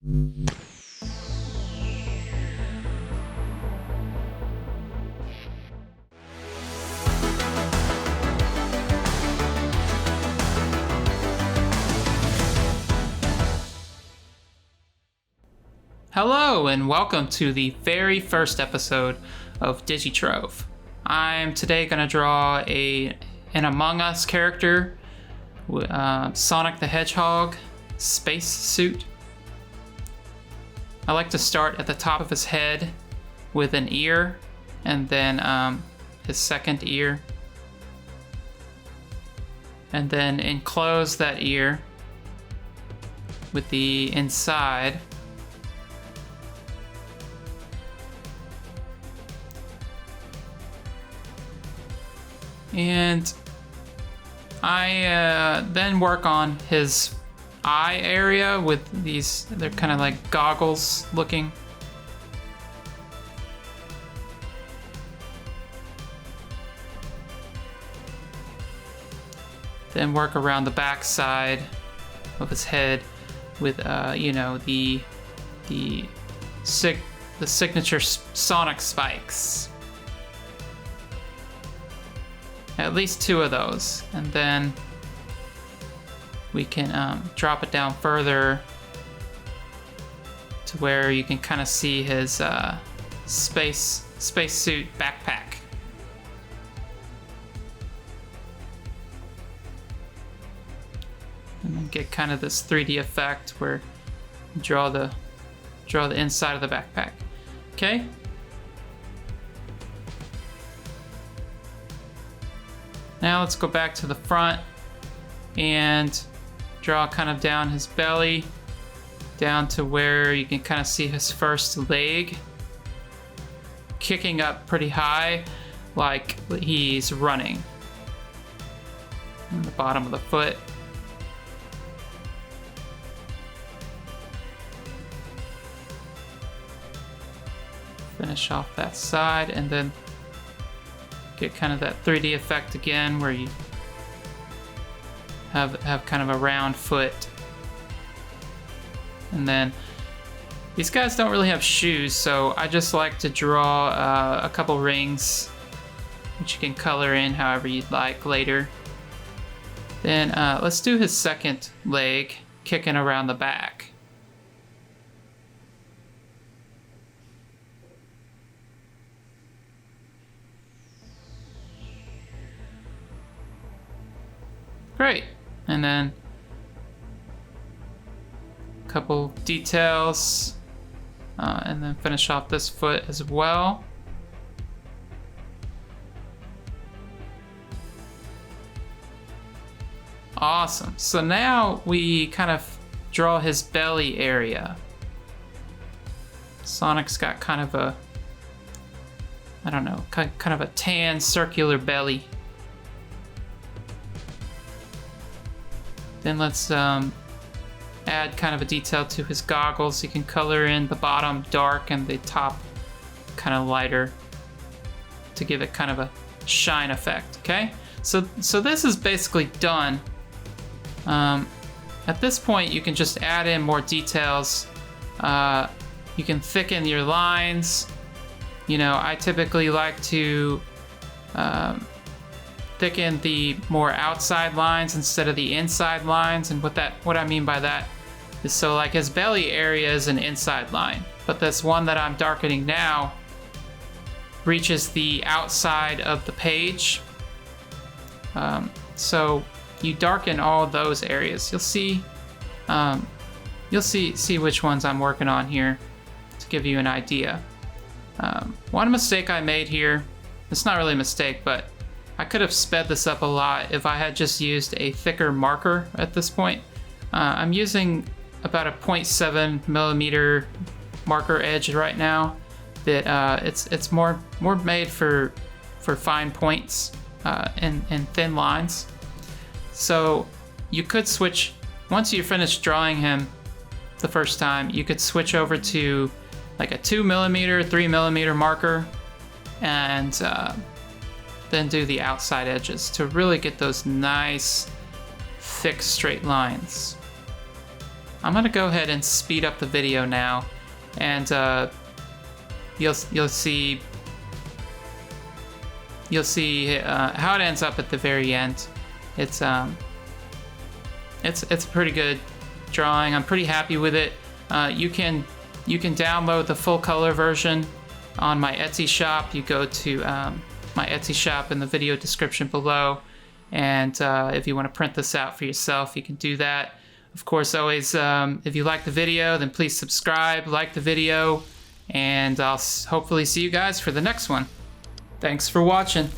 Hello and welcome to the very first episode of Digitrove. I'm today going to draw an Among Us character, Sonic the Hedgehog space suit. I like to start at the top of his head with an ear and then his second ear, and then enclose that ear with the inside. And I then work on his eye area with these, they're kind of like goggles looking. Then work around the back side of his head with, the signature Sonic spikes. At least 2 of those, and then we can drop it down further to where you can kind of see his spacesuit backpack. And then get kind of this 3D effect where you draw the inside of the backpack. Okay. Now let's go back to the front and draw kind of down his belly, down to where you can kind of see his first leg kicking up pretty high, like he's running. And the bottom of the foot. Finish off that side, and then get kind of that 3D effect again where you have kind of a round foot. And then these guys don't really have shoes, so I just like to draw a couple rings, which you can color in however you'd like later. Then let's do his second leg kicking around the back. Great, and then a couple details, and then finish off this foot as well. Awesome, so now we kind of draw his belly area. Sonic's got kind of a, I don't know, kind of a tan circular belly. Then let's add kind of a detail to his goggles. You can color in the bottom dark and the top kind of lighter to give it kind of a shine effect, okay? So this is basically done. At this point, you can just add in more details. You can thicken your lines. You know, I typically like to thicken the more outside lines instead of the inside lines, and what I mean by that is, so like his belly area is an inside line, but this one that I'm darkening now reaches the outside of the page. So you darken all those areas. You'll see which ones I'm working on here to give you an idea. One mistake I made here, it's not really a mistake, but I could have sped this up a lot if I had just used a thicker marker at this point. I'm using about a 0.7 millimeter marker edge right now. That it's more made for fine points and thin lines. So you could switch, once you finish drawing him the first time, you could switch over to like a 2 millimeter, 3 millimeter marker, and then do the outside edges to really get those nice thick straight lines. I'm gonna go ahead and speed up the video now, and you'll see how it ends up at the very end. It's a pretty good drawing. I'm pretty happy with it. You can download the full color version on my Etsy shop. You go to my Etsy shop in the video description below, and if you want to print this out for yourself, you can do that. Of course, always, if you like the video, then please subscribe, like the video, and I'll hopefully see you guys for the next one. Thanks for watching.